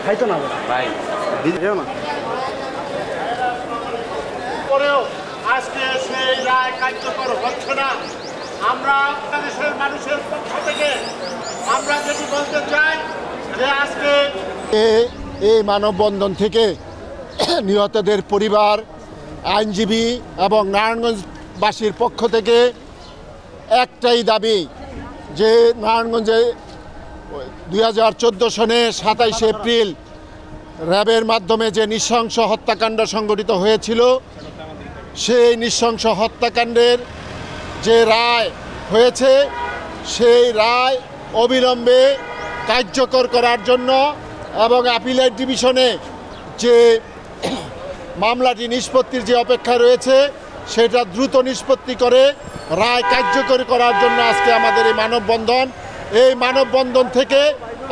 খাইতো না ভাই না পরেও আজকে সেই রায় কার্যকর হচ্ছে না। আমরা বাংলাদেশের মানুষের পক্ষ থেকে আমরা যেটি বলতে চাই যে আজকে এই মানববন্ধন থেকে নিহতদের পরিবার, আইনজীবী এবং নারায়ণগঞ্জবাসীর পক্ষ থেকে একটাই দাবি যে নারায়ণগঞ্জে 2014 সনে 27 এপ্রিল র্যাবের মাধ্যমে যে নৃশংস হত্যাকাণ্ড সংঘটিত হয়েছিল, সেই নৃশংস হত্যাকাণ্ডের যে রায় হয়েছে সেই রায় অবিলম্বে কার্যকর করার জন্য এবং অ্যাপিলেট ডিভিশনে যে মামলাটি নিষ্পত্তির যে অপেক্ষা রয়েছে সেটা দ্রুত নিষ্পত্তি করে রায় কার্যকর করার জন্য আজকে আমাদের এই মানববন্ধন। এই মানববন্ধন থেকে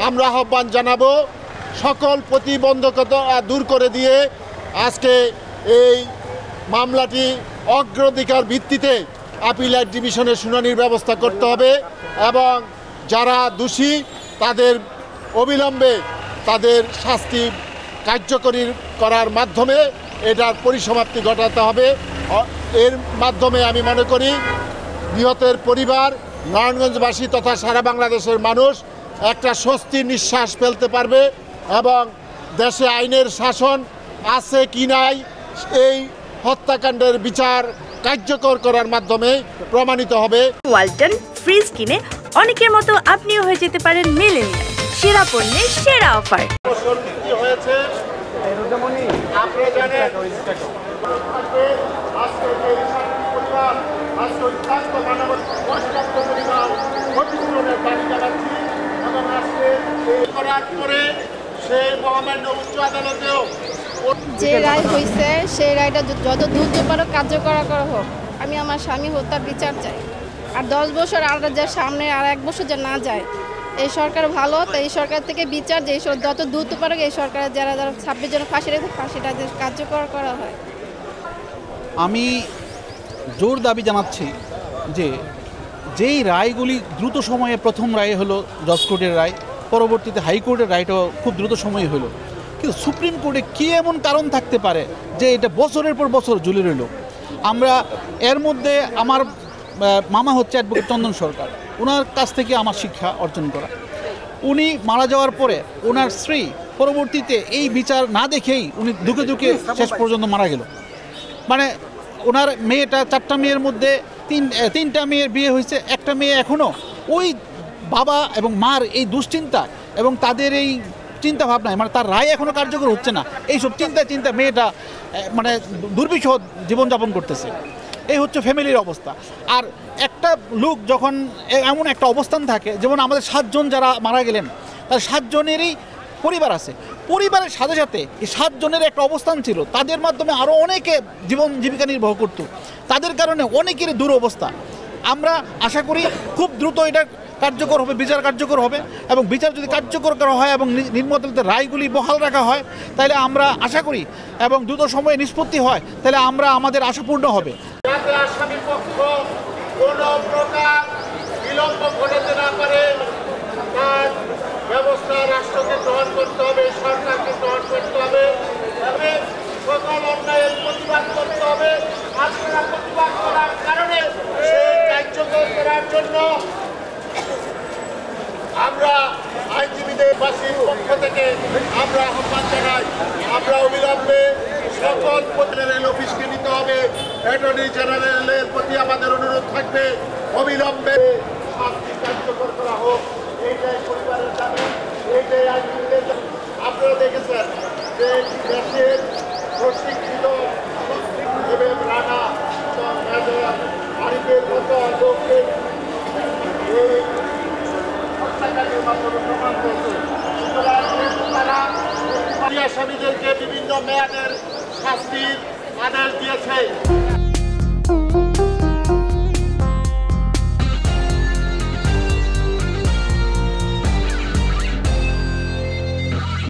আমরা আহ্বান জানাবো সকল প্রতিবন্ধকতা দূর করে দিয়ে আজকে এই মামলাটি অগ্রাধিকার ভিত্তিতে অ্যাপিলেট ডিভিশনে শুনানির ব্যবস্থা করতে হবে এবং যারা দোষী তাদের অবিলম্বে তাদের শাস্তি কার্যকরী করার মাধ্যমে এটার পরিসমাপ্তি ঘটাতে হবে। এর মাধ্যমে আমি মনে করি নিহতের পরিবার, নারায়ণগঞ্জবাসী তথা সারা বাংলাদেশের মানুষ একটা স্বস্তির নিঃশ্বাস ফেলতে পারবে এবং দেশে আইনের শাসন আছে কি নাই এই হত্যাকাণ্ডের বিচার কার্যকর করার মাধ্যমে প্রমাণিত হবে। ওয়ালটন ফ্রিজ কিনে অনেকের মতো আপনিও হয়ে যেতে পারেন মিলেনিয়াল। সেরা পণ্যের সেরা অফার হয়েছে আপনারা জানেন আজকে যে পরিবার আজকে অত্যন্ত মানব কষ্টাক্ত পরিবার ক্ষতিপূরণের দাবি জানাচ্ছি এবং আজকে করার পরে সেই মহামান্য উচ্চ আদালতেও যে রায় হয়েছে সেই রায়টা যত দ্রুততর কার্যকর করা হোক। আমি আমার স্বামী হত্যার বিচার চাই। আর 10 বছর আর যে সামনে আর 1 বছর যে না যায়, এই সরকার ভালো, তো এই সরকার থেকে বিচার যে যত দ্রুততর এই সরকারের যারা 26 জন ফাঁসি রেখে ফাঁসিটা কার্যকর করা হয়। আমি জোর দাবি জানাচ্ছি যে যেই রায়গুলি দ্রুত সময়ে, প্রথম রায় হলো জজ কোর্টের রায়, পরবর্তীতে হাইকোর্টের রায়টাও খুব দ্রুত সময়ে হলো, কিন্তু সুপ্রিম কোর্টে কী এমন কারণ থাকতে পারে যে এটা বছরের পর বছর ঝুলে রইল। আমরা এর মধ্যে আমার মামা হচ্ছে অ্যাডভোকেট চন্দন সরকার, ওনার কাছ থেকে আমার শিক্ষা অর্জন করা। উনি মারা যাওয়ার পরে ওনার স্ত্রী পরবর্তীতে এই বিচার না দেখেই উনি দুঃখে দুঃখে শেষ পর্যন্ত মারা গেল। মানে ওনার মেয়েটা, 4টা মেয়ের মধ্যে 3টা মেয়ের বিয়ে হয়েছে, একটা মেয়ে এখনও ওই বাবা এবং মার এই দুশ্চিন্তা এবং তাদের এই চিন্তা ভাবনায়, মানে তার রায় এখনও কার্যকর হচ্ছে না, এইসব চিন্তা মেয়েটা মানে দুর্বিষহ জীবনযাপন করতেছে। এই হচ্ছে ফ্যামিলির অবস্থা। আর একটা লোক যখন এমন একটা অবস্থান থাকে, যেমন আমাদের 7 জন যারা মারা গেলেন তার 7 জনেরই পরিবার আছে, পরিবারের সাথে সাথে এই 7 জনের একটা অবস্থান ছিল, তাদের মাধ্যমে আরও অনেকে জীবন জীবিকা নির্বাহ করত, তাদের কারণে অনেকেরই দুরবস্থা। আমরা আশা করি খুব দ্রুত এটা কার্যকর হবে, বিচার কার্যকর হবে এবং বিচার যদি কার্যকর করা হয় এবং নিম্ন আদালতের রায়গুলি বহাল রাখা হয় তাহলে আমরা আশা করি এবং দ্রুত সময়ে নিষ্পত্তি হয় তাহলে আমরা আমাদের আশা পূর্ণ হবে। যাতে আসামি পক্ষ কোনো প্রকার বিলম্ব ঘটাতে না পারে তার ব্যবস্থা রাষ্ট্রকে গ্রহণ করতে হবে, সরকারকে গ্রহণ করতে হবে এবং সকল অন্যায়ের প্রতিবাদ করতে হবে। আপনারা প্রতিবাদ করার কারণে সেই কার্যকর করার জন্য আমরা আইনজীবীদের বাসীর পক্ষ থেকে আমরা আহ্বান জানাই। আমরা অবিলম্বে সকল জেনারেল অফিসকে নিতে হবে, অ্যাটর্নি জেনারেলের প্রতি আমাদের অনুরোধ থাকবে অবিলম্বে শাস্তি কার্যকর করা হোক। এইটাই পরিবারের দাবি, এইটাই আইনজীবীদের দাবি। আপনারা দেখেছেন যে দেশের প্রশিক্ষিত রানা আরিফের মতো লোকদের এই হত্যাকাণ্ডের মাধ্যমে প্রমাণ হয়েছে। সুতরাং তারা আসামিদেরকে বিভিন্ন মেয়াদের শাস্তির আদেশ দিয়েছে।